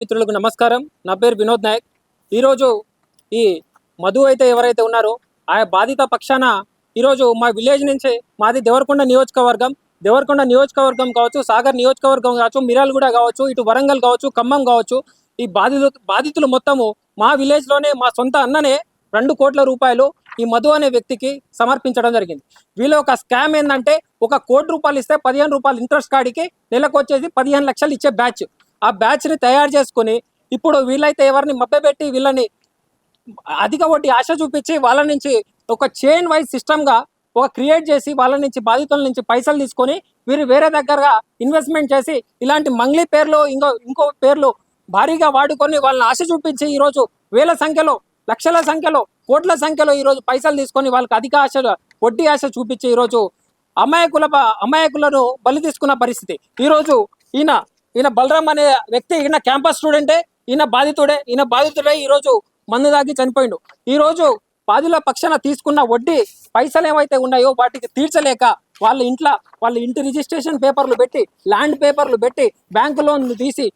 మిత్రులకు నమస్కారం. నా పేరు వినోద్ నాయక్. ఈరోజు ఈ మధు అయితే ఎవరైతే ఉన్నారో ఆ బాధిత పక్షాన ఈరోజు మా విలేజ్ నుంచి, మాది దేవరకొండ నియోజకవర్గం కావచ్చు, సాగర్ నియోజకవర్గం కావచ్చు, మిర్యాలగూడ కావచ్చు, ఇటు వరంగల్ కావచ్చు, ఖమ్మం కావచ్చు, ఈ బాధితులు మొత్తము మా విలేజ్లోనే మా సొంత అన్ననే 2 కోట్ల రూపాయలు ఈ మధు అనే వ్యక్తికి సమర్పించడం జరిగింది. వీళ్ళ ఒక స్కామ్ ఏంటంటే, 1 కోటి రూపాయలు ఇస్తే 15 రూపాయలు ఇంట్రెస్ట్ కాడికి నెలకు వచ్చేసి 15 లక్షలు ఇచ్చే బ్యాచ్. ఆ బ్యాచ్ని తయారు చేసుకుని ఇప్పుడు వీళ్ళైతే ఎవరిని మభ్యపెట్టి వీళ్ళని అధిక వడ్డీ ఆశ చూపించి వాళ్ళ నుంచి ఒక చైన్ వైజ్ సిస్టమ్గా క్రియేట్ చేసి వాళ్ళ నుంచి, బాధితుల నుంచి పైసలు తీసుకొని వీరు వేరే దగ్గరగా ఇన్వెస్ట్మెంట్ చేసి ఇలాంటి మంగ్లీ పేర్లు ఇంకో పేర్లు భారీగా వాడుకొని వాళ్ళని ఆశ చూపించి ఈరోజు వేల సంఖ్యలో, లక్షల సంఖ్యలో, కోట్ల సంఖ్యలో ఈరోజు పైసలు తీసుకొని వాళ్ళకి అధిక ఆశ, వడ్డీ ఆశ చూపించి ఈరోజు అమాయకులను బలి తీసుకున్న పరిస్థితి. ఈరోజు ఈయన బలరాం అనే వ్యక్తి, ఈయన క్యాంపస్ స్టూడెంటే, ఈయన బాధితుడే ఈరోజు మందు దాగి చనిపోయిండు. ఈరోజు బాధితుల పక్షాన తీసుకున్న వడ్డీ పైసలు ఏవైతే ఉన్నాయో వాటికి తీర్చలేక వాళ్ళ ఇంటి రిజిస్ట్రేషన్ పేపర్లు పెట్టి, ల్యాండ్ పేపర్లు పెట్టి, బ్యాంకు లోన్ తీసి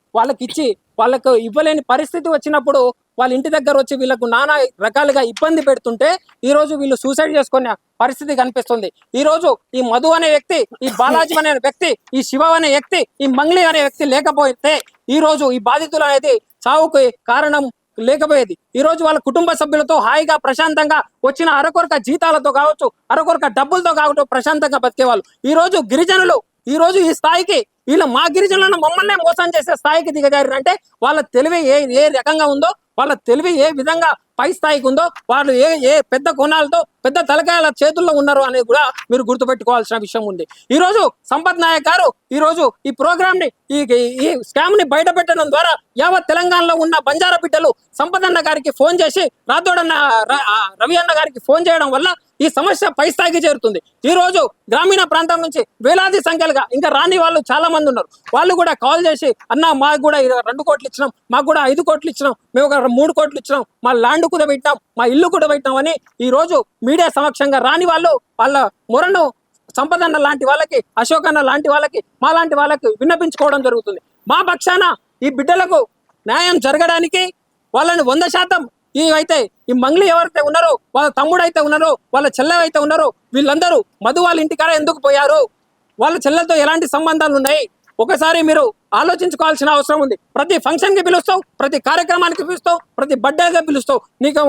వాళ్ళకు ఇవ్వలేని పరిస్థితి వచ్చినప్పుడు వాళ్ళ ఇంటి దగ్గర వచ్చి వీళ్ళకు నానా రకాలుగా ఇబ్బంది పెడుతుంటే ఈరోజు వీళ్ళు సూసైడ్ చేసుకునే పరిస్థితి కనిపిస్తుంది. ఈరోజు ఈ మధు అనే వ్యక్తి, ఈ బాలాజీ అనే వ్యక్తి, ఈ శివ అనే వ్యక్తి, ఈ మంగ్లీ అనే వ్యక్తి లేకపోతే ఈరోజు ఈ బాధితులు అనేది చావుకు కారణం లేకపోయేది. ఈరోజు వాళ్ళ కుటుంబ సభ్యులతో హాయిగా ప్రశాంతంగా వచ్చిన అరకొరక జీతాలతో కావచ్చు, అరకొరక డబ్బులతో కావచ్చు ప్రశాంతంగా బతికేవాళ్ళు. ఈరోజు గిరిజనులు ఈ స్థాయికి, మా గిరిజనులను మమ్మల్ని మోసం చేసే స్థాయికి దిగజారంటే వాళ్ళ తెలివి ఏ రకంగా ఉందో, వాళ్ళ తెలివి ఏ విధంగా పై స్థాయికి ఉందో, వాళ్ళు ఏ పెద్ద కోణాలతో, పెద్ద తలకాయల చేతుల్లో ఉన్నారు అనేది కూడా మీరు గుర్తుపెట్టుకోవాల్సిన విషయం ఉంది. ఈరోజు సంపత్ నాయక్ గారు ఈరోజు ఈ ప్రోగ్రామ్ ని, ఈ స్కామ్ ని బయట పెట్టడం ద్వారా యావత్ తెలంగాణలో ఉన్న బంజారా బిడ్డలు సంపత్ అన్న గారికి ఫోన్ చేసి, రవి అన్న గారికి ఫోన్ చేయడం వల్ల ఈ సమస్య పై స్థాయికి చేరుతుంది. ఈ రోజు గ్రామీణ ప్రాంతం నుంచి వేలాది సంఖ్యలుగా ఇంకా రాని వాళ్ళు చాలా మంది ఉన్నారు. వాళ్ళు కూడా కాల్ చేసి, అన్న మాకు కూడా 2 కోట్లు ఇచ్చినాం, మాకు కూడా 5 కోట్లు ఇచ్చినాం, మేము ఒక 3 కోట్లు ఇచ్చినాం, మా ల్యాండ్ కూడా పెట్టినాం, మా ఇల్లు కూడా పెట్టినాం అని ఈ రోజు మీడియా సమక్షంగా రాని వాళ్ళు వాళ్ళ మొరను సంపదన్న లాంటి వాళ్ళకి, అశోక్ అన్న లాంటి వాళ్ళకి, మా లాంటి వాళ్ళకి విన్నపించుకోవడం జరుగుతుంది. మా పక్షాన ఈ బిడ్డలకు న్యాయం జరగడానికి వాళ్ళని 100% ఈ మంగ్లీ ఎవరైతే ఉన్నారో, వాళ్ళ తమ్ముడు అయితే ఉన్నారో, వాళ్ళ చెల్లె అయితే ఉన్నారో, వీళ్ళందరూ మధు వాళ్ళ ఇంటికాడ ఎందుకు పోయారు, వాళ్ళ చెల్లెలతో ఎలాంటి సంబంధాలు ఉన్నాయి, ఒకసారి మీరు ఆలోచించుకోవాల్సిన అవసరం ఉంది. ప్రతి ఫంక్షన్కి పిలుస్తావు, ప్రతి కార్యక్రమానికి పిలుస్తావు, ప్రతి బర్త్డేగా పిలుస్తావు, నీకు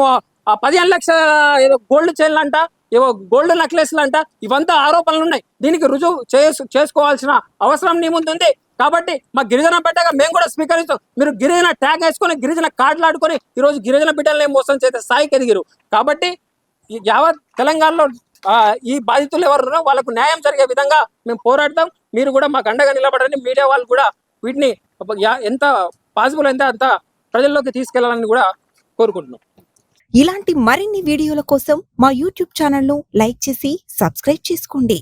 15 లక్షల ఏదో గోల్డ్ చైన్లు అంట, ఏవో గోల్డ్ నెక్లెస్లు అంట, ఇవంతా ఆరోపణలు ఉన్నాయి. దీనికి రుజువు చేసుకోవాల్సిన అవసరం నీ ముందు ఉంది. కాబట్టి మా గిరిజన బిడ్డగా మేము కూడా స్వీకరిస్తాం. మీరు గిరిజన ట్యాగ్ వేసుకొని, గిరిజన కార్డులు ఆడుకొని ఈరోజు గిరిజన బిడ్డలనే మోసం చేసే స్థాయికి ఎదిగిరు. కాబట్టి ఈ యావత్ తెలంగాణలో ఈ బాధితులు ఎవరున్నారో వాళ్ళకు న్యాయం జరిగే విధంగా మేము పోరాడతాం. మీరు కూడా మాకు అండగా నిలబడని, మీడియా వాళ్ళు కూడా వీటిని ఎంత పాసిబుల్ అయితే అంత ప్రజల్లోకి తీసుకెళ్లాలని కూడా కోరుకుంటున్నాం. ఇలాంటి మరిన్ని వీడియోల కోసం మా యూట్యూబ్ ఛానల్ను లైక్ చేసి సబ్స్క్రైబ్ చేసుకోండి.